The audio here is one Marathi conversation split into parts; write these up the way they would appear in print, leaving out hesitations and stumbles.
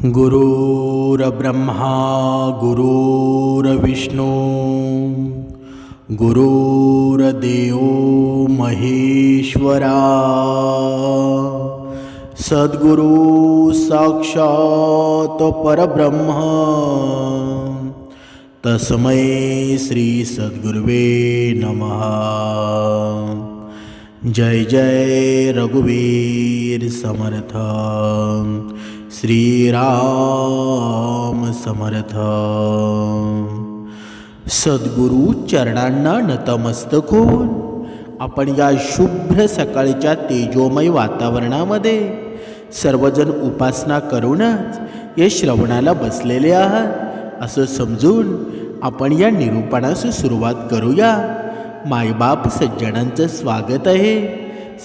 गुरुर्ब्रह्मा गुरुर्विष्णू गुरुर्देव महेश्वरा सद्गुरु साक्षात परब्रह्म तस्मै श्री सद्गुरुवे नमः। जय जय रघुवीर समर्थ श्रीराम समर्थ। सद्गुरु चरणांना नतमस्तक होऊन आपण या शुभ्र सकाळच्या तेजोमय वातावरणामध्ये सर्वजण उपासना करूनच या श्रवणाला बसलेले आहात असं समजून आपण या निरूपणास सुरुवात करूया। मायबाप सज्जनांचं स्वागत आहे।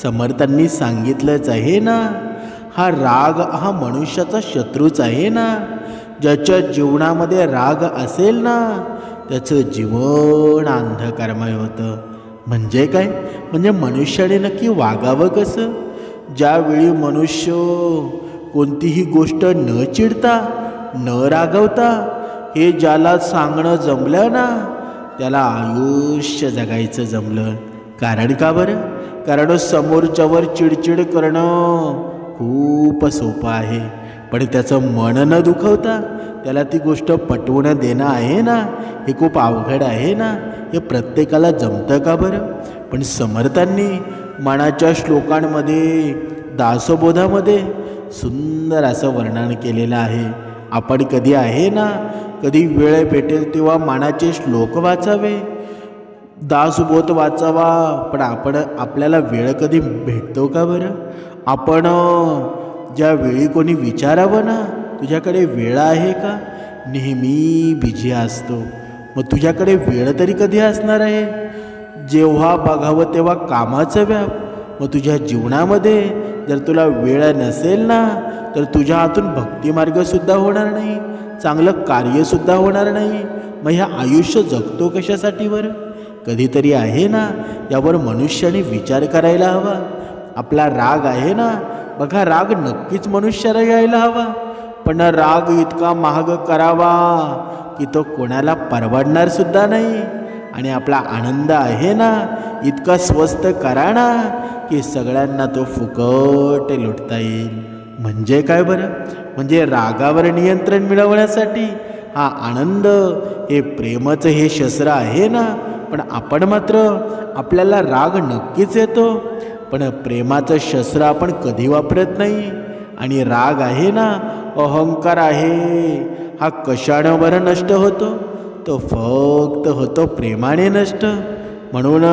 समर्थांनी सांगितलंच आहे ना, हा राग हा मनुष्याचा शत्रूच आहे ना। ज्याच्या जीवनामध्ये राग असेल ना त्याचं जीवन अंधकारमय होतं। म्हणजे काय? म्हणजे मनुष्याने नक्की वागावं कसं? ज्यावेळी मनुष्य कोणतीही गोष्ट न चिडता न रागवता हे ज्याला सांगणं जमलं ना त्याला आयुष्य जगायचं जमलं। कारण का बरं? कारण समोरच्यावर चिडचिड करणं खूप सोपं आहे, पण त्याचं मन न दुखवता त्याला ती गोष्ट पटवून देणं आहे ना, हे खूप अवघड आहे ना। हे प्रत्येकाला जमतं का बरं? पण समर्थांनी मनाच्या श्लोकांमध्ये दासबोधामध्ये सुंदर असं वर्णन केलेलं आहे। आपण कधी आहे ना, कधी वेळ भेटेल तेव्हा मनाचे श्लोक वाचावे, दासबोध वाचावा। पण आपल्याला वेळ कधी भेटतो का बरं? आपण ज्यावेळी कोणी विचारावं ना तुझ्याकडे वेळ आहे का, नेहमी बिझी असतो। मग तुझ्याकडे वेळ तरी कधी असणार आहे? जेव्हा बघावं तेव्हा कामाचं व्याप। मग तुझ्या जीवनामध्ये जर तुला वेळ नसेल ना तर तुझ्या हातून भक्तिमार्गसुद्धा होणार नाही, चांगलं कार्यसुद्धा होणार नाही। मग ह्या आयुष्य जगतो कशासाठी बरं? कधीतरी आहे ना यावर मनुष्याने विचार करायला हवा। आपला राग आहे ना, बघा राग नक्कीच मनुष्याला यायला हवा, पण राग इतका महाग करावा की तो कोणाला परवडणार सुद्धा नाही। आणि आपला आनंद आहे ना इतका स्वस्त करा ना की सगळ्यांना तो फुकट लुटता येईल। म्हणजे काय बरं? म्हणजे रागावर नियंत्रण मिळवण्यासाठी हा आनंद हे प्रेमाचं हे शस्त्र आहे ना। पण आपण मात्र आपल्याला राग नक्कीच येतो, पण प्रेमाचं शस्त्र आपण कधी वापरत नाही। आणि राग आहे ना, अहंकार आहे, हा कशानं बरं नष्ट होतो? तो फक्त होतो प्रेमाने नष्ट। म्हणून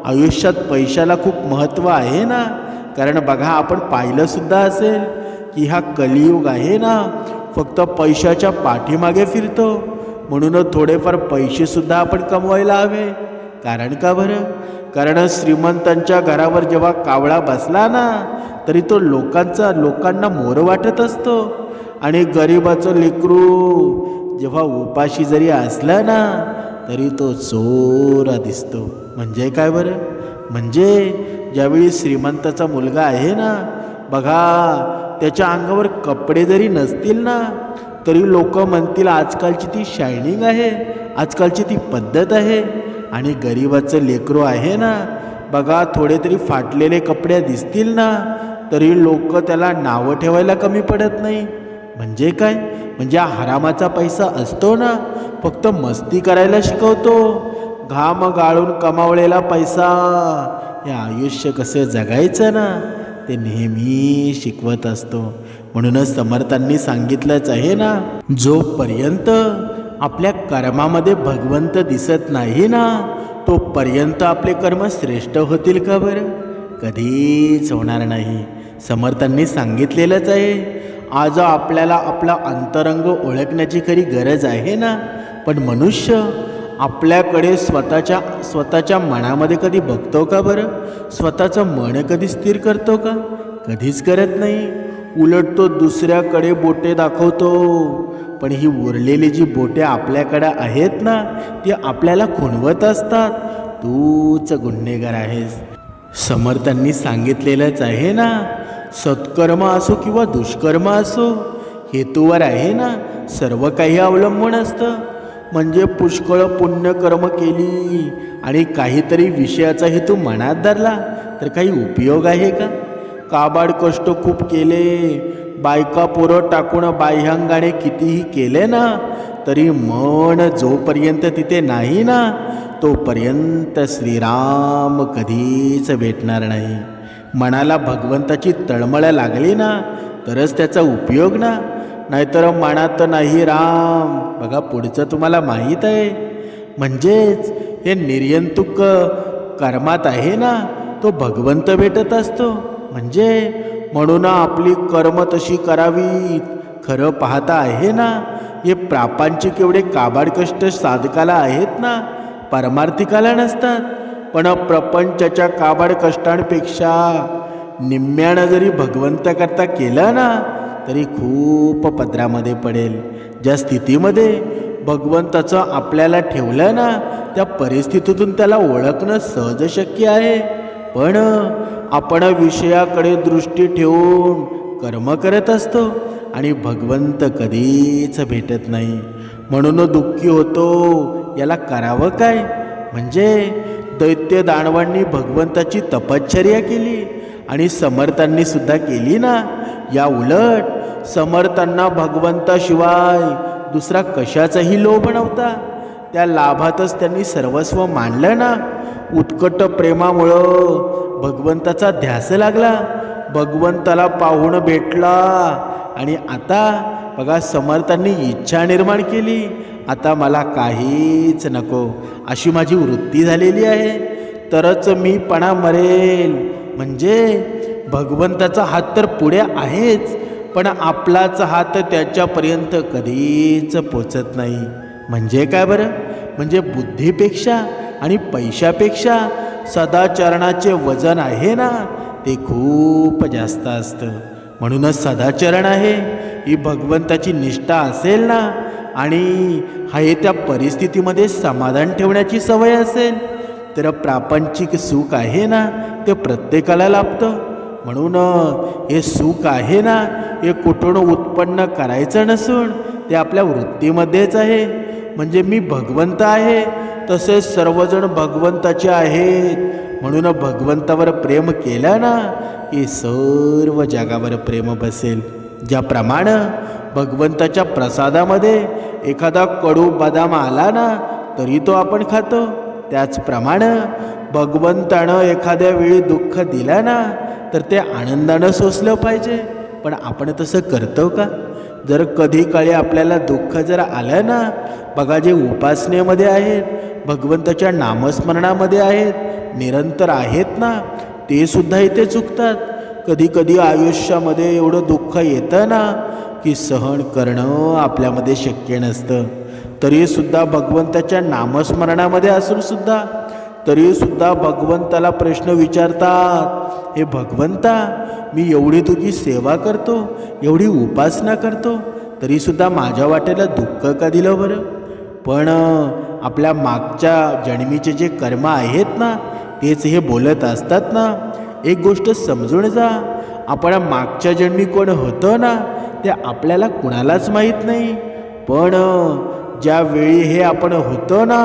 आयुष्यात पैशाला खूप महत्त्व आहे ना। कारण बघा आपण पाहिलं सुद्धा असेल की हा कलियुग आहे ना फक्त पैशाच्या पाठीमागे फिरतो। म्हणून थोडेफार पैसेसुद्धा आपण कमवायला हवे। कारण का बरं? कारण श्रीमंतांच्या घरावर जेव्हा कावळा बसला ना तरी तो लोकांना मोर वाटत असतो, आणि गरिबाचं लेकरू जेव्हा उपाशी जरी असला ना तरी तो चोर दिसतो। म्हणजे काय बरं? म्हणजे ज्यावेळी श्रीमंताचा मुलगा आहे ना बघा त्याच्या अंगावर कपडे जरी नसतील ना तरी लोक म्हणतील आजकालची ती शायनिंग आहे, आजकालची ती पद्धत आहे। आणि गरिबाचं लेकरू आहे ना बघा थोडे तरी फाटलेले कपडे दिसतील ना तरी लोक त्याला नावं ठेवायला कमी पडत नाही। म्हणजे काय? म्हणजे हरामाचा पैसा असतो ना फक्त मस्ती करायला शिकवतो। घाम गाळून कमावलेला पैसा हे आयुष्य कसं जगायचं ना ते नेहमी शिकवत असतो। म्हणूनच समर्थांनी सांगितलंच आहे ना, जोपर्यंत आपल्या कर्मामध्ये भगवंत दिसत नाही ना तोपर्यंत आपले कर्म श्रेष्ठ होतील का बरं? कधीच होणार नाही। समर्थांनी सांगितलेलंच आहे, आज आपल्याला आपला अंतरंग ओळखण्याची खरी गरज आहे ना, पण मनुष्य आपल्याकडे स्वतःच्या मनामध्ये कधी बघतो का बरं? स्वतःचं मन कधी स्थिर करतो का? कधीच करत नाही। उलट तो दुसऱ्याकडे बोटे दाखवतो। पण ही उरलेली जी बोटे आपल्याकडे आहेत ना ती आपल्याला खुणवत असतात, तूच गुन्हेगार आहेस। समर्थांनी सांगितलेलंच आहे ना, सत्कर्म असो किंवा दुष्कर्म असो हेतूवर आहे ना सर्व काही अवलंबून असतं. म्हणजे पुष्कळ पुण्यकर्म केली आणि काहीतरी विषयाचा हेतू मनात धरला तर काही उपयोग आहे का? काबाड कष्ट खूप केले, बायका पोरं टाकून बाह्यांगाने कितीही केले ना तरी मन जोपर्यंत तिथे नाही ना तोपर्यंत श्रीराम कधीच भेटणार नाही. मनाला भगवंताची तळमळ लागली ना तरच त्याचा उपयोग ना, नाहीतर मनात नाही राम. बघा पुढचं तुम्हाला माहीत आहे. म्हणजेच हे निर्यंतुक कर्मात आहे ना तो भगवंत भेटत असतो. म्हणजे म्हणून आपली कर्म तशी करावीत. खरं पाहता आहे ना हे प्रापंचिक एवढे काबाड कष्ट साधकाला आहेत ना, परमार्थिकाला नसतात. पण प्रपंचाच्या काबाड कष्टांपेक्षा निम्म्यानं जरी भगवंताकरता केलं ना तरी खूप पदरामध्ये पडेल. ज्या स्थितीमध्ये भगवंताचं आपल्याला ठेवलं ना त्या परिस्थितीतून त्याला ओळखणं सहज शक्य आहे. पण आपण विषयाकडे दृष्टी ठेवून कर्म करत असतो आणि भगवंत कधीच भेटत नाही. म्हणून दुःखी होतो. याला करावं काय? म्हणजे दैत्य दानवांनी भगवंताची तपश्चर्या केली आणि समर्थांनी सुद्धा केली ना. या उलट समर्थांना भगवंताशिवाय दुसरा कशाचाही लोभ नव्हता. त्या लाभातच त्यांनी सर्वस्व मानलं ना. उत्कट प्रेमामुळं भगवंताचा ध्यास लागला, भगवंताला पाहून भेटला. आणि आता बघा समर्थांनी इच्छा निर्माण केली, आता मला काहीच नको अशी माझी वृत्ती झालेली आहे तरच मी पणा मरेल. म्हणजे भगवंताचा हात तर पुढे आहेच पण आपलाच हात त्याच्यापर्यंत कधीच पोचत नाही. म्हणजे काय बरं? म्हणजे बुद्धीपेक्षा आणि पैशापेक्षा सदाचरणाचे वजन आहे ना ते खूप जास्त असतं. म्हणूनच सदाचरण आहे ही भगवंताची निष्ठा असेल ना आणि आहे त्या परिस्थितीमध्ये समाधान ठेवण्याची सवय असेल तर प्रापंचिक सुख आहे ना ते प्रत्येकाला लाभतं. म्हणून हे सुख आहे ना हे कुठून उत्पन्न करायचं नसून ते आपल्या वृत्तीमध्येच आहे. म्हणजे मी भगवंत आहे तसेच सर्वजण भगवंताचे आहेत. म्हणून भगवंतावर प्रेम केलं ना की सर्व जगावर प्रेम बसेल. ज्याप्रमाणे भगवंताच्या प्रसादामध्ये एखादा कडू बदाम आला ना तरी तो आपण खातो, त्याचप्रमाणे भगवंतानं एखाद्या वेळी दुःख दिलं ना तर ते आनंदानं सोसलं पाहिजे. पण आपण तसं करतो का? जर कधी काळी आपल्याला दुःख जर आलं ना, बघा जे उपासनेमध्ये आहेत, भगवंताच्या नामस्मरणामध्ये आहेत, निरंतर आहेत ना, ते सुद्धा इथे चुकतात. कधी कधी आयुष्यामध्ये एवढं दुःख येतं ना की सहन करणं आपल्यामध्ये शक्य नसतं. तरीसुद्धा भगवंताच्या नामस्मरणामध्ये असूनसुद्धा तरीसुद्धा भगवंताला प्रश्न विचारतात, हे भगवंता मी एवढी तुझी सेवा करतो, एवढी उपासना करतो, तरीसुद्धा माझ्या वाटेला दुःख का दिलं बरं? पण आपल्या मागच्या जन्मीचे जे कर्म आहेत ना तेच हे बोलत असतात ना. एक गोष्ट समजून जा, आपण मागच्या जन्मी कोण होतो ना ते आपल्याला कुणालाच माहीत नाही. पण ज्यावेळी हे आपण होतो ना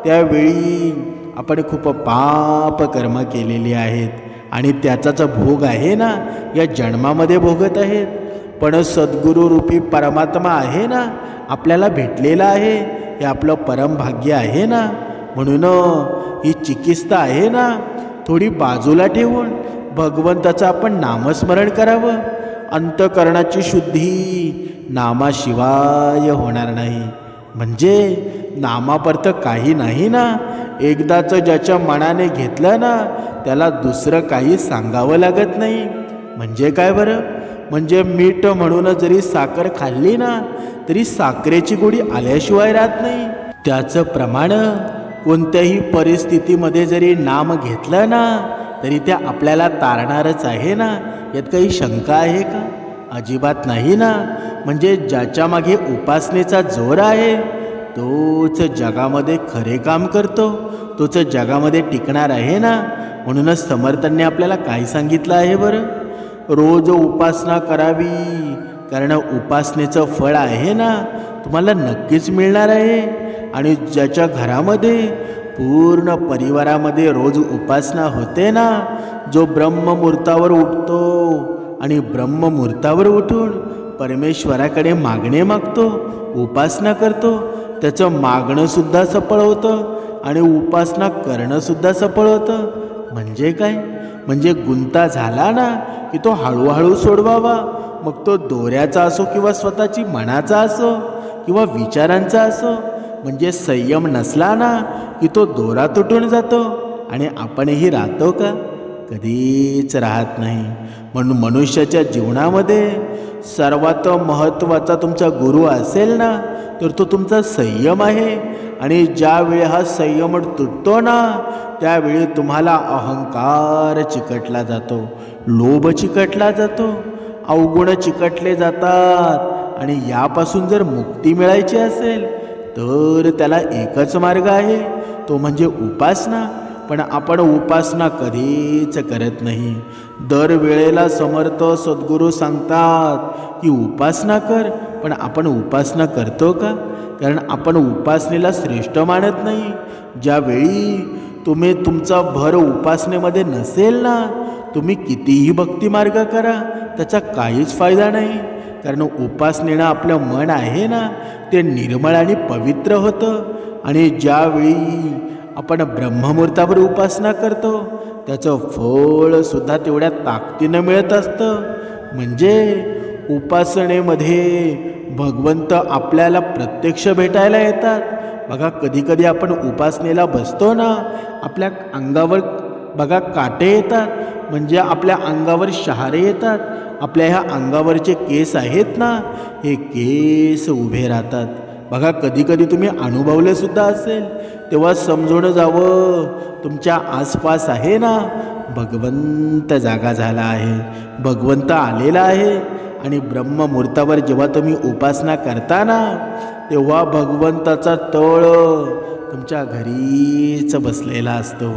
त्यावेळी आपण खूप पाप कर्म केलेली आहेत आणि त्याचाच भोग आहे ना या जन्मामध्ये भोगत आहेत. पण सद्गुरूरूपी परमात्मा आहे ना आपल्याला भेटलेला आहे, हे आपलं परमभाग्य आहे ना. म्हणून ही चिकित्सा आहे ना थोडी बाजूला ठेवून भगवंताचं आपण नामस्मरण करावं. अंतकरणाची शुद्धी नामाशिवाय होणार नाही. म्हणजे नामापर्यंत काही नाही ना. एकदाच ज्याच्या मनाने घेतलं ना त्याला दुसरं काही सांगावं लागत नाही. म्हणजे काय बरं? म्हणजे मीठ म्हणून जरी साखर खाल्ली ना तरी साखरेची गोडी आल्याशिवाय राहत नाही. त्याचं प्रमाण कोणत्याही परिस्थितीमध्ये जरी नाम घेतलं ना तरी ते आपल्याला तारणारच आहे ना. यात काही शंका आहे का? अजिबात नाही ना. म्हणजे ज्याच्या मागे उपासनेचा जोर आहे तोच जगामध्ये खरे काम करतो, तोच जगामध्ये टिकणार आहे ना. म्हणूनच समर्थांनी आपल्याला काय सांगितलं आहे बरं? रोज उपासना करावी, कारण उपासनेचं फळ आहे ना तुम्हाला नक्कीच मिळणार आहे. आणि ज्याच्या घरामध्ये पूर्ण परिवारामध्ये रोज उपासना होते ना, जो ब्रह्ममुहूर्तावर उठतो आणि ब्रह्ममुहूर्तावर उठून परमेश्वराकडे मागणे मागतो, उपासना करतो, त्याचं मागणंसुद्धा सफळ होतं आणि उपासना करणंसुद्धा सफळ होतं. म्हणजे काय? म्हणजे गुंता झाला ना की तो हळूहळू सोडवावा. मग तो दोऱ्याचा असो किंवा स्वतःची मनाचा असो किंवा विचारांचा असो. म्हणजे संयम नसला ना की तो दोरा तुटून जातो. आणि आपणही राहतो का? कधीच राहत नाही. म्हणून मनुष्याच्या जीवनामध्ये सर्वात महत्त्वाचा तुमचा गुरु असेल ना तर तो तुमचा संयम आहे. आणि ज्यावेळी हा संयम तुटतो ना त्यावेळी तुम्हाला अहंकार चिकटला जातो, लोभ चिकटला जातो, अवगुण चिकटले जातात. आणि यापासून जर मुक्ती मिळायची असेल तर त्याला एकच मार्ग आहे, तो म्हणजे उपासना. पण आपण उपासना कधीच करत नाही. दरवेळेला समर्थ सद्गुरू सांगतात की उपासना कर, पण आपण उपासना करतो का? कारण आपण उपासनेला श्रेष्ठ मानत नाही. ज्यावेळी तुम्ही तुमचा भर उपासनेमध्ये नसेल ना, तुम्ही कितीही भक्तिमार्ग करा त्याचा काहीच फायदा नाही. कारण उपासनेनं आपलं मन आहे ना ते निर्मळ आणि पवित्र होतं. आणि ज्यावेळी आपण ब्रह्ममुहूर्तावर उपासना करतो त्याचं फळसुद्धा तेवढ्या ताकदीनं मिळत असतं. म्हणजे उपासनेमध्ये भगवंत आपल्याला प्रत्यक्ष भेटायला येतात. बघा कधीकधी आपण उपासनेला बसतो ना आपल्या अंगावर बघा काटे येतात, म्हणजे आपल्या अंगावर शहारे येतात. आपल्या ह्या अंगावरचे केस आहेत ना हे केस उभे राहतात. बघा कधीकधी तुम्ही अनुभवले सुद्धा असेल, तेव्हा समजून जावं तुमच्या आसपास आहे ना भगवंत जागा झाला आहे, भगवंत आलेला आहे. आणि ब्रह्ममुहूर्तावर जेव्हा तुम्ही उपासना करता ना तेव्हा भगवंताचा तळ तुमच्या घरीच बसलेला असतो.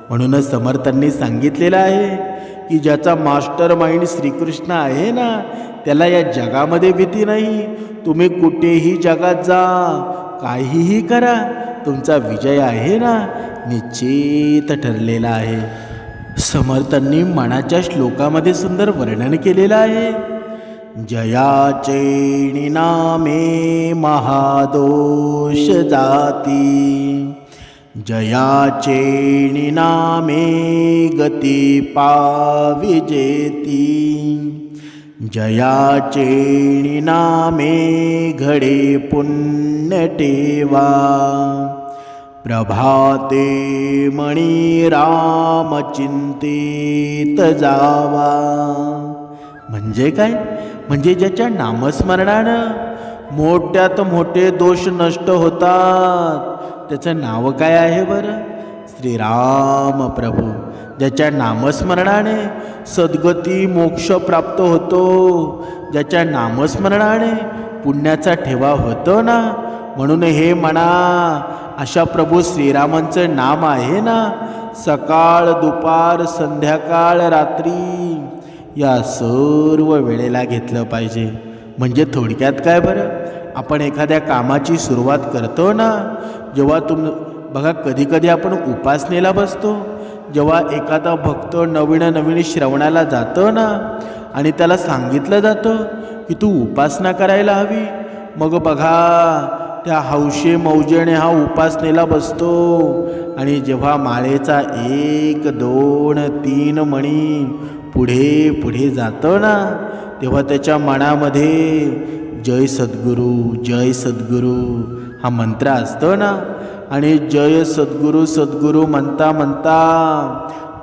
म्हणूनच समर्थांनी सांगितलेलं आहे की ज्याचा मास्टर माइंड श्रीकृष्ण आहे ना त्याला या जगामध्ये भीती नाही. तुम्ही कुठेही जगात जा, काहीही करा, तुमचा विजय आहे ना निश्चित ठरलेला आहे. समर्थांनी मनाच्या श्लोकामध्ये सुंदर वर्णन केलेलं आहे. जयाचे नामे महादोष जाती, जयाचे नामे गती पाविजेती, जयाचे नामे घडे पुण्य ठेवा, प्रभाते मणी राम चिंतित जावा. म्हणजे काय? म्हणजे ज्याच्या नामस्मरणानं मोठ्यात मोठे दोष नष्ट होतात त्याचं नाव काय आहे बरं? श्रीराम प्रभू. ज्याच्या नामस्मरणाने सद्गती मोक्ष प्राप्त होतो, ज्याच्या नामस्मरणाने पुण्याचा ठेवा होतो ना. म्हणून हे म्हणा अशा प्रभू श्रीरामांचं नाम आहे ना सकाळ दुपार संध्याकाळ रात्री या सर्व वेळेला घेतलं पाहिजे. म्हणजे थोडक्यात काय बरं, आपण एखाद्या कामाची सुरुवात करतो ना जेव्हा बघा कधीकधी आपण उपासनेला बसतो, जेव्हा एखादा भक्त नवीन श्रवणाला जातो ना आणि त्याला सांगितलं जातं की तू उपासना करायला हवी, मग बघा त्या हौशे मौजेने हा उपासनेला बसतो. आणि जेव्हा माळेचा 1 2 3 मणी पुढे पुढे जातो ना तेव्हा त्याच्या मनामध्ये जय सद्गुरू जय सद्गुरू हा मंत्र असतो ना. आणि जय सद्गुरू सद्गुरू म्हणता म्हणता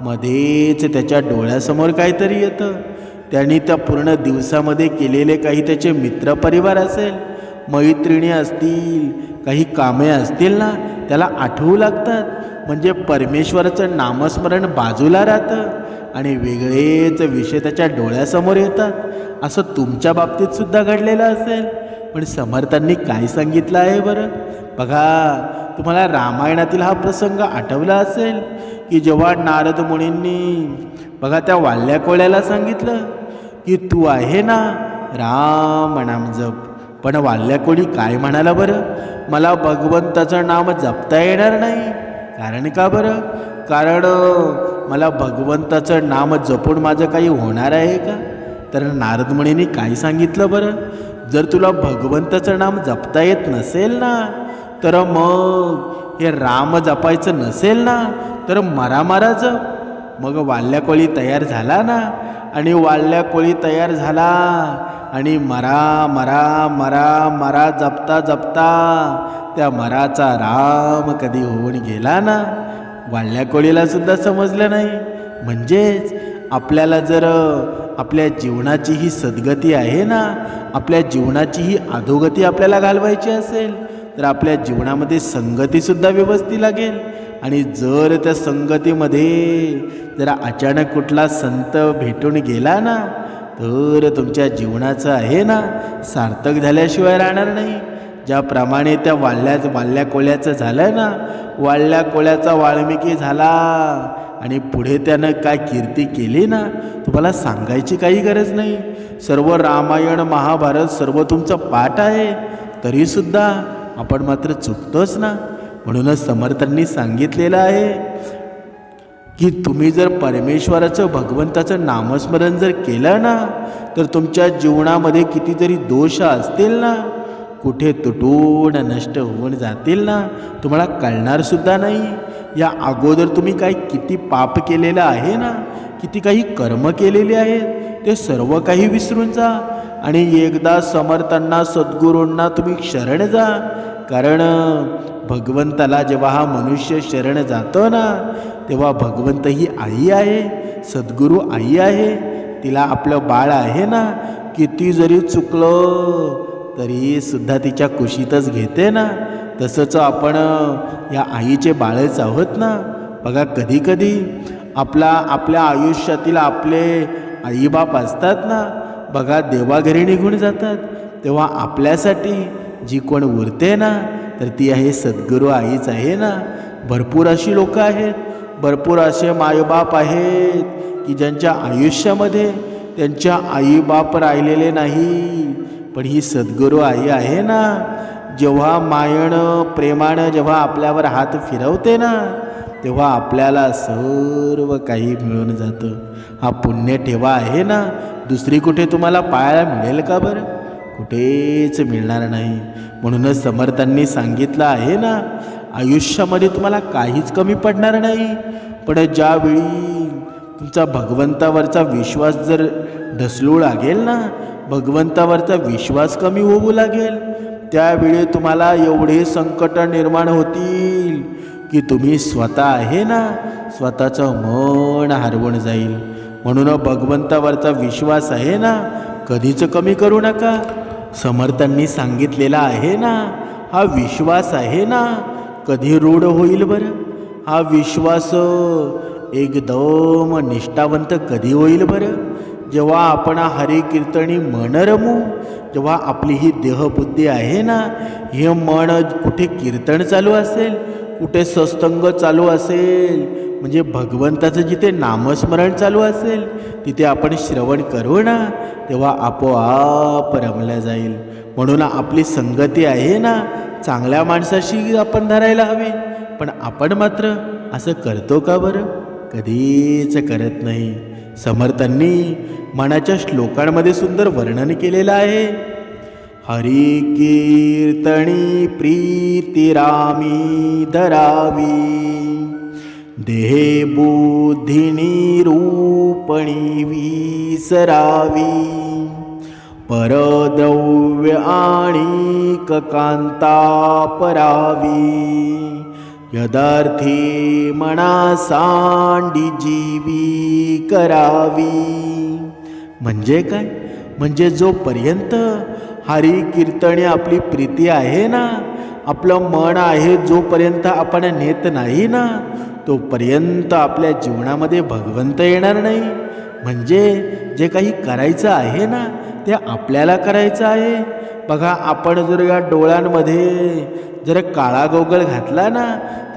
मध्येच त्याच्या डोळ्यासमोर काहीतरी येतं. त्यांनी त्या पूर्ण दिवसामध्ये केलेले काही त्याचे मित्रपरिवार असेल, मैत्रिणी असतील, काही कामे असतील ना त्याला आठवू लागतात. म्हणजे परमेश्वराचं नामस्मरण बाजूला राहतं आणि वेगळेच विषय त्याच्या डोळ्यासमोर येतात. असं तुमच्या बाबतीत सुद्धा घडलेलं असेल. पण समर्थांनी काय सांगितलं आहे बरं? बघा तुम्हाला रामायणातील हा प्रसंग आठवला असेल की जेव्हा नारद मुनींनी बघा त्या वाल्या कोळ्याला सांगितलं की तू आहे ना राम नाम जप. पण वाल्ल्या कोळी काय म्हणाला बरं, मला भगवंताचं नाम जपता येणार नाही. कारण का बरं? कारण मला भगवंताचं नाम जपून माझं काही होणार आहे का? तर नारद मुनींनी काय सांगितलं बरं, जर तुला भगवंताचं नाम जपता येत नसेल ना, तर मग हे राम जपायचं नसेल ना, तर मरा जप. मग वाल्ल्या कोळी तयार झाला ना, आणि वाल्ल्या कोळी तयार झाला आणि मरा मरा मरा मरा जपता जपता त्या मराचा राम कधी होऊन गेला ना, वाल्ल्या कोळीला सुद्धा समजलं नाही. म्हणजेच आपल्याला जर आपल्या जीवनाची ही सद्गती आहे ना, आपल्या जीवनाची ही अधोगती आपल्याला घालवायची असेल, तर आपल्या जीवनामध्ये संगतीसुद्धा व्यवस्थित लागेल. आणि जर त्या संगतीमध्ये जरा अचानक कुठला संत भेटून गेला ना, तर तुमच्या जीवनाचं आहे ना सार्थक झाल्याशिवाय राहणार नाही. ज्याप्रमाणे त्या वाल्ल्या कोळ्याचं झालं ना, वाल्ल्या कोळ्याचा वाल्मिकी झाला आणि पुढे त्यानं काय कीर्ती केली ना, तुम्हाला सांगायची काही गरज नाही. सर्व रामायण महाभारत सर्व तुमचं पाठ आहे, तरीसुद्धा आपण मात्र चुकतोच ना. म्हणूनच समर्थांनी सांगितलेलं आहे की तुम्ही जर परमेश्वराचं भगवंताचं नामस्मरण जर केलं ना, तर तुमच्या जीवनामध्ये कितीतरी दोष असतील ना, कुठे तुटून नष्ट होऊन जातील ना, तुम्हाला कळणारसुद्धा नाही. या अगोदर तुम्ही किती पाप केलेलं आहे ना, किती काही कर्म केलेले आहेत, ते सर्व काही विसरून जा आणि एकदा समर्थांना सद्गुरूंना तुम्ही शरण जा. कारण भगवंताला जेव्हा हा मनुष्य शरण जातो ना, तेव्हा भगवंत ही आई आहे, सद्गुरू आई आहे, तिला आपलं बाळ आहे ना, किती जरी चुकलं तरी सुद्धा तिच्या कुशीतच घेते ना. तसंच आपण या आईचे बाळच आहोत ना. बघा, कधी कधी आपल्या आयुष्यातील आपले आईबाप असतात ना, बघा देवाघरी निघून जातात, तेव्हा आपल्यासाठी जी कोण उरते ना, तर ती आहे सद्गुरू आईच आहे ना. भरपूर अशी लोक आहेत, भरपूर असे मायबाप आहेत की ज्यांच्या आयुष्यामध्ये त्यांच्या आईबाप राहिलेले नाही, पण ही सद्गुरू आई आहे ना, जेव्हा मायेनं प्रेमानं जेव्हा आपल्यावर हात फिरवते ना, तेव्हा आपल्याला सर्व काही मिळून जातं. हा पुण्य ठेवा आहे ना, दुसरी कुठे तुम्हाला पाहायला मिळेल का बरं? कुठेच मिळणार नाही. म्हणूनच समर्थांनी सांगितलं आहे ना, आयुष्यामध्ये तुम्हाला काहीच कमी पडणार नाही, पण ज्यावेळी तुमचा भगवंतावरचा विश्वास जर ढसलू लागेल ना, भगवंतावरचा विश्वास कमी होऊ लागेल, त्यावेळी तुम्हाला एवढे संकट निर्माण होतील की तुम्ही स्वतः आहे ना, स्वतःचं मन हरवून जाईल. म्हणून भगवंतावरचा विश्वास आहे ना, कधीच कमी करू नका. समर्थांनी सांगितलेला आहे ना, हा विश्वास आहे ना, कधी रूढ होईल बरं? हा विश्वास एकदम निष्ठावंत कधी होईल बरं? जेव्हा आपण हरी कीर्तनी मन रमू, जेव्हा आपली ही देहबुद्धी आहे ना, हे मन कुठे कीर्तन चालू असेल, कुठे सत्संग चालू असेल, म्हणजे भगवंताचं जिथे नामस्मरण चालू असेल, तिथे आपण श्रवण करू ना, तेव्हा आपोआप रमल्या जाईल. म्हणून आपली संगती आहे ना, चांगल्या माणसाशी आपण धरायला हवी. पण आपण मात्र असं करतो का बरं? कधीच करत नाही. समर्थांनी मनाच्या श्लोकांमध्ये सुंदर वर्णन केलेलं आहे. हरी कीर्तनी प्रीती रामी धरावी, देहे बुद्धिनी रूपणी विसरावी, परद्रव्य आणि कांता परावी, यदार्थी मना सांडी जीवी करावी. म्हणजे काय? म्हणजे जोपर्यंत हरी कीर्तने आपली प्रीती आहे ना, आपलं मन आहे जोपर्यंत आपण नेत नाही ना, तोपर्यंत आपल्या जीवनामध्ये भगवंत येणार नाही. म्हणजे जे काही करायचं आहे ना, ते आपल्याला करायचं आहे. बघा, आपण जर या डोळ्यांमध्ये जर काळा गोगल घातला ना,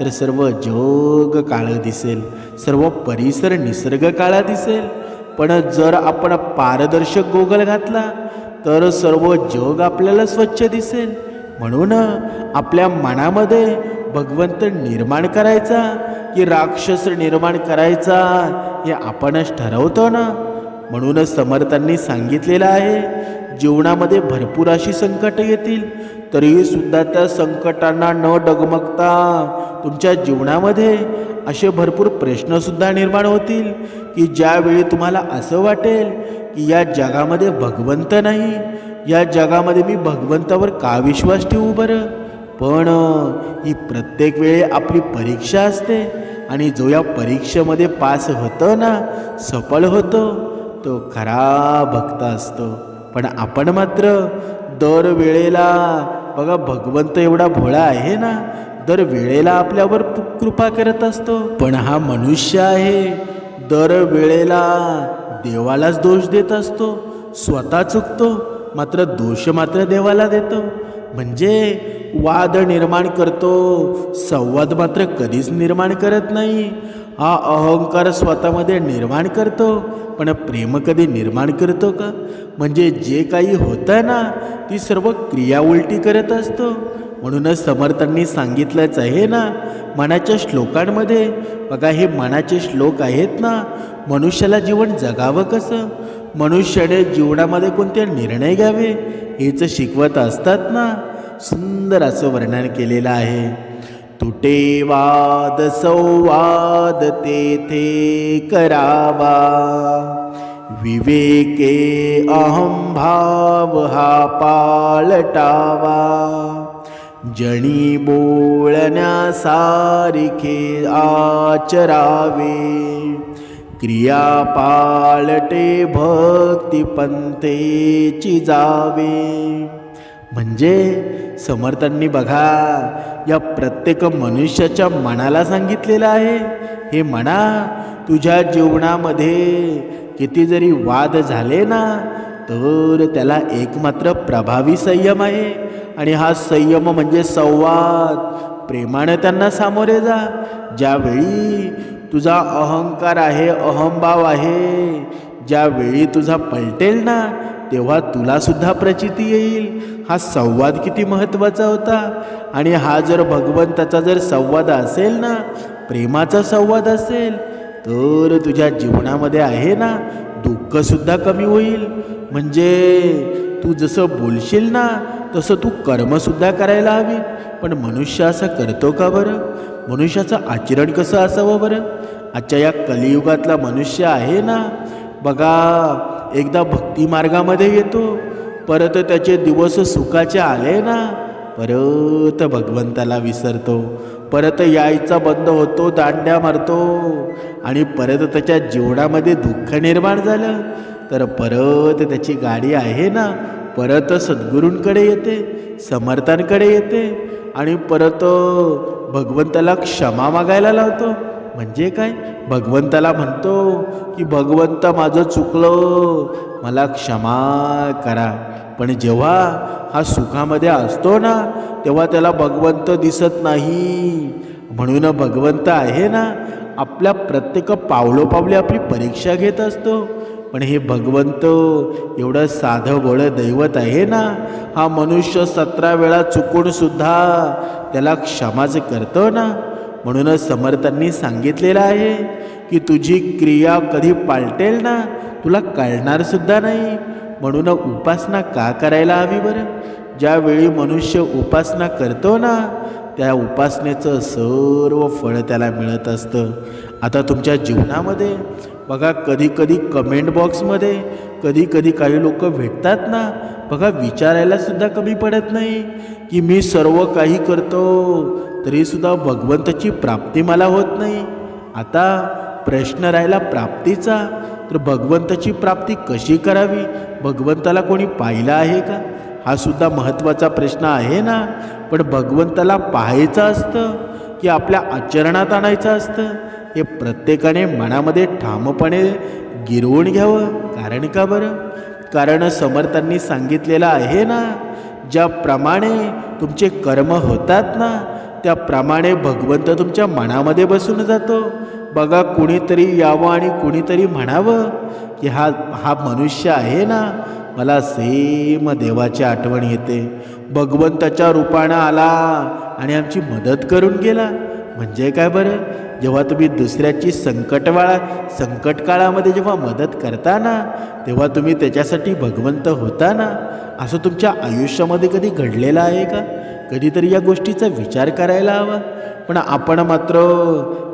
तर सर्व जग काळं दिसेल, सर्व परिसर निसर्ग काळा दिसेल. पण जर आपण पारदर्शक गोगल घातला, तर सर्व जग आपल्याला स्वच्छ दिसेल. म्हणून आपल्या मनामध्ये भगवंत निर्माण करायचा की राक्षस निर्माण करायचा हे आपणच ठरवतो ना. म्हणूनच समर्थांनी सांगितलेलं आहे, जीवनामध्ये भरपूर अशी संकट येतील तरीही सुद्धा त्या संकटांना न डगमगता तुमच्या जीवनामध्ये असे भरपूर प्रश्नसुद्धा निर्माण होतील की ज्यावेळी तुम्हाला असं वाटेल की या जगामध्ये भगवंत नाही, या जगामध्ये मी भगवंतावर का विश्वास ठेवू बरं. पण ही प्रत्येक वेळी आपली परीक्षा असते आणि जो या परीक्षेमध्ये पास होतो ना, सफल होतो, तो खरा भक्त असतो. पण आपण मात्र दर वेळेला बघा, भगवंत एवढा भोळा आहे ना, दर वेळेला आपल्यावर कृपा करत असतो. पण हा मनुष्य आहे, दर वेळेला देवालाच दोष देत असतो. स्वतः चुकतो मात्र दोष मात्र देवाला देतो. म्हणजे वाद निर्माण करतो, संवाद मात्र कधीच निर्माण करत नाही. हा अहंकार स्वतःमध्ये निर्माण करतो, पण प्रेम कधी निर्माण करतो का. म्हणजे जे काही होतं ना, ती सर्व क्रिया उलटी करत असतो. म्हणूनच समर्थांनी सांगितलंच आहे ना मनाच्या श्लोकांमध्ये. बघा, हे मनाचे श्लोक आहेत ना, मनुष्याला जीवन जगावं कसं, मनुष्याने जीवनामध्ये कोणते निर्णय घ्यावे हेच शिकवत असतात ना. सुंदर असं वर्णन केलेलं आहे. तुटे वाद संवाद तेथे करावा, विवेके अहंभाव हा पालटावा, जणी बोलण्यासारिखे आचरावे, क्रिया पालटे भक्ती पंथेची जावे. म्हणजे समर्थांनी बघा, या प्रत्येक मनुष्याच्या मनाला सांगितलेलं आहे, हे मना, तुझ्या जीवनामध्ये किती जरी वाद झाले ना, तर त्याला एकमात्र प्रभावी संयम आहे. आणि हा संयम म्हणजे संवाद. प्रेमाने त्यांना सामोरे जा. ज्यावेळी तुझा अहंकार आहे, अहंभाव आहे, ज्यावेळी तुझा पलटेल ना, तेव्हा तुला सुद्धा प्रचिती येईल. हा संवाद किती महत्त्वाचा होता. आणि हा जर भगवंताचा जर संवाद असेल ना, प्रेमाचा संवाद असेल, तर तुझ्या जीवनामध्ये आहे ना, दुःखसुद्धा कमी होईल. म्हणजे तू जसं बोलशील ना, तसं तू कर्मसुद्धा करायला हवी. पण मनुष्य असं करतो का बरं. मनुष्याचं आचरण कसं असावं बरं. आजच्या या कलियुगातला मनुष्य आहे ना, बघा, एकदा भक्ती मार्गामध्ये येतो, परत त्याचे दिवस सुखाचे आले ना, परत भगवंताला विसरतो, परत यायचा बंद होतो, दांड्या मारतो. आणि परत त्याच्या जीवनामध्ये दुःख निर्माण झालं तर परत त्याची गाडी आहे ना, परत सद्गुरूंकडे येते, समर्थांकडे येते आणि परत भगवंताला क्षमा मागायला लावतो. म्हणजे काय, भगवंताला म्हणतो की भगवंत माझं चुकलं, मला क्षमा करा. पण जेव्हा हा सुखामध्ये असतो ना, तेव्हा त्याला भगवंत दिसत नाही. म्हणून भगवंत आहे ना, आपल्या प्रत्येक पावलोपावली आपली परीक्षा घेत असतो. पण हे भगवंत एवढं साधं भोळं दैवत आहे ना, हा मनुष्य 17 वेळा चुकून सुद्धा त्याला क्षमाच करतो ना. म्हणूनच समर्थांनी सांगितलेलं आहे की तुझी क्रिया कधी पालटेल ना, तुला कळणार सुद्धा नाही. म्हणून उपासना का करायला हवी बरं. ज्यावेळी मनुष्य उपासना करतो ना, त्या उपासनेचं सर्व फळ त्याला मिळत असतं. आता तुमच्या जीवनामध्ये बघा, कधी कधी कमेंट बॉक्समध्ये कधी कधी काही लोक भेटतात ना, बघा, विचारायला सुद्धा कमी पडत नाही की मी सर्व काही करतो तरीसुद्धा भगवंताची प्राप्ती मला होत नाही. आता प्रश्न राहिला प्राप्तीचा, तर भगवंताची प्राप्ती कशी करावी. भगवंताला कोणी पाहिलं आहे का, हा सुद्धा महत्त्वाचा प्रश्न आहे ना. पण भगवंताला पाहायचं असतं की आपल्या आचरणात आणायचं असतं, हे प्रत्येकाने मनामध्ये ठामपणे गिरवून घ्यावं. कारण का बरं. कारण समर्थांनी सांगितलेलं आहे ना, ज्याप्रमाणे तुमचे कर्म होतात ना, त्याप्रमाणे भगवंत तुमच्या मनामध्ये बसून जातो. बघा, कुणीतरी यावं आणि कुणीतरी म्हणावं की हा मनुष्य आहे ना, मला सेम देवाची आठवण येते. भगवंताच्या रूपानं आला आणि आमची मदत करून गेला. म्हणजे काय बरं, जेव्हा तुम्ही दुसऱ्याची संकट काळामध्ये जेव्हा मदत करता ना, तेव्हा तुम्ही त्याच्यासाठी भगवंत होता ना. असं तुमच्या आयुष्यामध्ये कधी घडलेलं आहे का? कधीतरी या गोष्टीचा विचार करायला हवा. पण आपण मात्र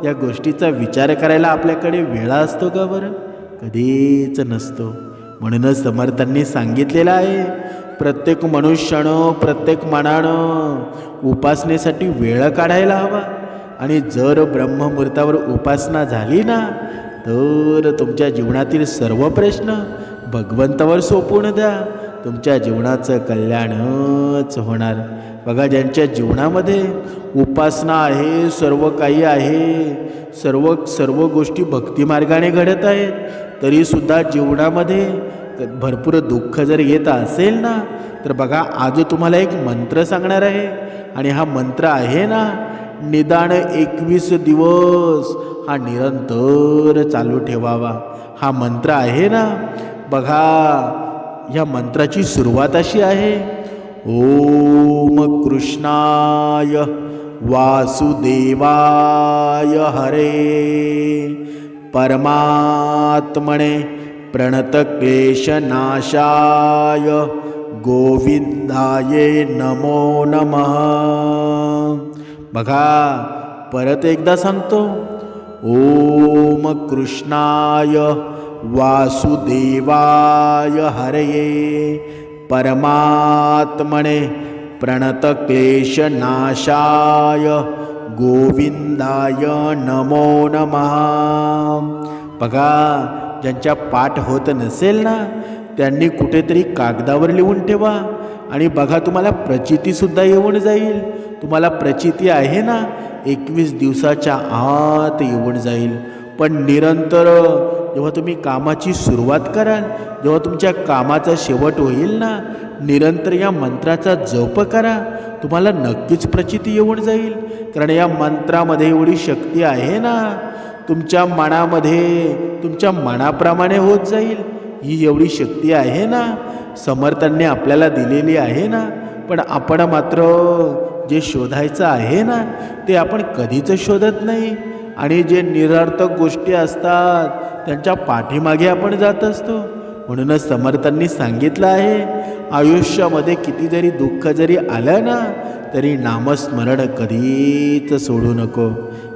या गोष्टीचा विचार करायला आपल्याकडे वेळ असतो का बरं? कधीच नसतो. म्हणूनच समर्थांनी सांगितलेलं आहे, प्रत्येक मनुष्यानं प्रत्येक मनानं उपासनेसाठी वेळ काढायला हवा. आणि जर ब्रह्ममुहूर्तावर उपासना झाली ना, तर तुमच्या जीवनातील सर्व प्रश्न भगवंतावर सोपवून द्या. तुमच्या जीवनाचं कल्याणच होणार. बघा, ज्यांच्या जीवनामध्ये उपासना आहे, सर्व काही आहे, सर्व गोष्टी भक्तिमार्गाने घडत आहेत, तरीसुद्धा जीवनामध्ये भरपूर दुःख जर येत असेल ना, तर बघा, आज तुम्हाला एक मंत्र सांगणार आहे. आणि हा मंत्र आहे ना, निदान 21 दिवस हा निरंतर चालू ठेवावा. हा मंत्र आहे ना, बघा, या मंत्राची सुरुवात अशी आहे, ओम कृष्णाय वासुदेवाय हरे परमात्मने प्रणतक्लेशनाशाय गोविंदाय नमो नमः. बघा, परत एकदा सांगतो, ओम कृष्णाय वासुदेवाय हरये परमात्मने प्रणतक्लेशनाशाय गोविंदाय नमो नमः. बघा, ज्यांच्या पाठ होत नसेल ना, त्यांनी कुठेतरी कागदावर लिहून ठेवा. आणि बघा, तुम्हाला प्रचितीसुद्धा येऊन जाईल. तुम्हाला प्रचिती आहे ना, 21 दिवसाच्या आत येऊन जाईल. पण निरंतर जेव्हा तुम्ही कामाची सुरुवात कराल, जेव्हा तुमच्या कामाचा शेवट होईल ना, निरंतर या मंत्राचा जप करा. तुम्हाला नक्कीच प्रचिती येऊन जाईल. कारण या मंत्रामध्ये एवढी शक्ती आहे ना, तुमच्या मनामध्ये तुमच्या मनाप्रमाणे होत जाईल. ही एवढी शक्ती आहे ना, समर्थांनी आपल्याला दिलेली आहे ना. पण आपण मात्र जे शोधायचं आहे ना, ते आपण कधीच शोधत नाही. आणि जे निरर्थक गोष्टी असतात त्यांच्या पाठीमागे आपण जात असतो. म्हणूनच समर्थांनी सांगितलं आहे, आयुष्यामध्ये किती जरी दुःख जरी आलं ना, तरी नामस्मरण कधीच सोडू नको.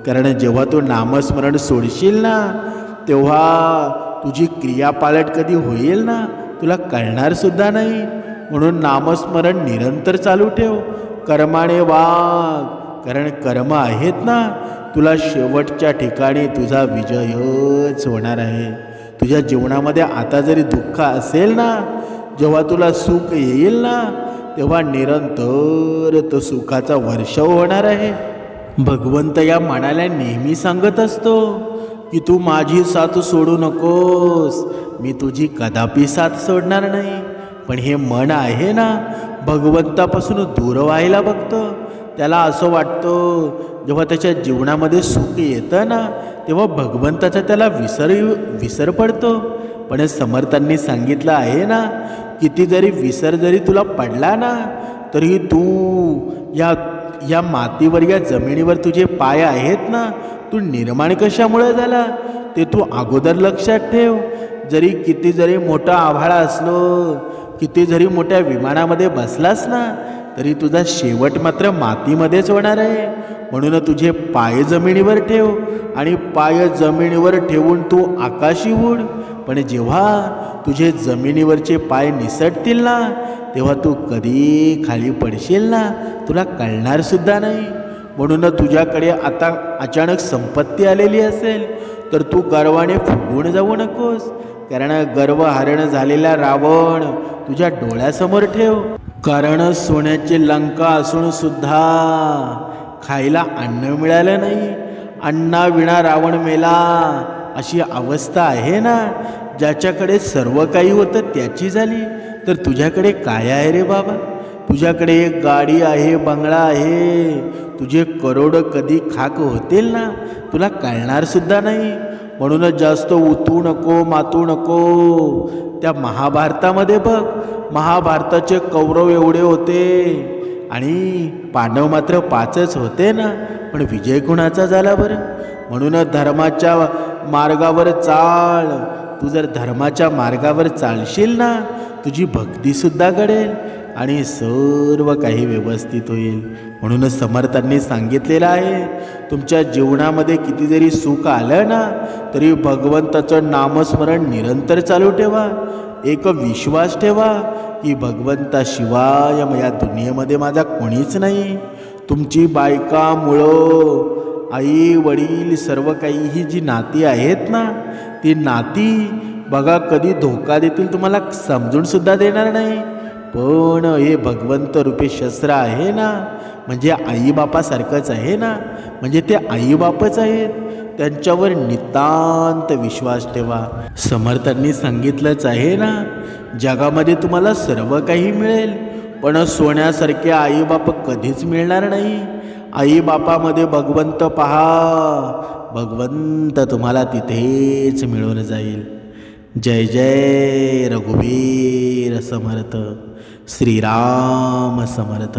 कारण जेव्हा तू नामस्मरण सोडशील ना, तेव्हा तुझी क्रियापालट कधी होईल ना, तुला कळणारसुद्धा नाही. म्हणून नामस्मरण निरंतर चालू ठेव. कर्माने वाग, कारण कर्म आहेत ना, तुला शेवटच्या ठिकाणी तुझा विजयच होणार आहे. तुझ्या जीवनामध्ये आता जरी दुःख असेल ना, जेव्हा तुला सुख येईल ना, तेव्हा निरंतर तो सुखाचा वर्षाव होणार आहे. भगवंत या मनाला नेहमी सांगत असतो की तू माझी साथ सोडू नकोस, मी तुझी कदापि साथ सोडणार नाही. पण हे मन आहे ना, भगवंतापासून दूर व्हायला बघतं. त्याला असं वाटतं, जेव्हा त्याच्या जीवनामध्ये सुख येतं ना, तेव्हा भगवंताचा त्याला विसर पडतो. पण समर्थांनी सांगितलं आहे ना, किती जरी विसर जरी तुला पडला ना, तरी तू या मातीवर, या जमिनीवर तुझे पाय आहेत ना, तू निर्माण कशामुळे झाला ते तू अगोदर लक्षात ठेव. जरी किती जरी मोठा आभाळ असलो, किती जरी मोठ्या विमानामध्ये बसलास ना, तरी तुझा शेवट मात्र मातीमध्येच होणार आहे. म्हणून तुझे पाय जमिनीवर ठेव आणि पाय जमिनीवर ठेवून तू आकाशी उड. पण जेव्हा तुझे जमिनीवरचे पाय निसटतील ना, तेव्हा तू कधी खाली पडशील ना, तुला कळणारसुद्धा नाही. म्हणून तुझ्याकडे आता अचानक संपत्ती आलेली असेल, तर तू गर्वाने फुगून जाऊ नकोस. कारण गर्वहरण झालेला रावण तुझ्या डोळ्यासमोर ठेव. कारण सोन्याची लंका असून सुद्धा खायला अन्न मिळालं नाही. अन्नाविना रावण मेला, अशी अवस्था आहे ना. ज्याच्याकडे सर्व काही होतं त्याची झाली, तर तुझ्याकडे काय आहे रे बाबा? तुझ्याकडे एक गाडी आहे, बंगला आहे, तुझे करोड कधी खाक होतील ना, तुला कळणारसुद्धा नाही. म्हणूनच जास्त उतू नको, मातू नको. त्या महाभारतामध्ये बघ, महाभारताचे कौरव एवढे होते आणि पांडव मात्र 5च होते ना, पण विजय कुणाचा झाला बरं? म्हणूनच धर्माच्या मार्गावर चाल. तू जर धर्माच्या मार्गावर चालशील ना, तुझी भक्तीसुद्धा घडेल आणि सर्व काही व्यवस्थित होईल. म्हणूनच समर्थांनी सांगितलेलं आहे, तुमच्या जीवनामध्ये किती जरी सुख आलं ना, तरी भगवंताचं नामस्मरण निरंतर चालू ठेवा. एक विश्वास ठेवा की भगवंताशिवाय या दुनियेमध्ये माझा कोणीच नाही. तुमची बायका, मुलं, आई वडील, सर्व काही ही जी नाती आहेत ना, ती नाती बघा कधी धोका देतील तुम्हाला समजून सुद्धा देणार नाही. पण हे भगवंत रूपी शस्त्र आहे ना, म्हणजे आईबापासारखंच आहे ना, म्हणजे ते आईबापच आहेत. त्यांच्यावर नितांत विश्वास ठेवा. समर्थांनी सांगितलंच आहे ना, जगामध्ये तुम्हाला सर्व काही मिळेल, पण सोन्यासारखे आईबाप कधीच मिळणार नाही. आईबापामध्ये भगवंत पहा, भगवंत तुम्हाला तिथेच मिळून जाईल. जय जय रघुवीर समर्थ. श्रीराम समर्थ.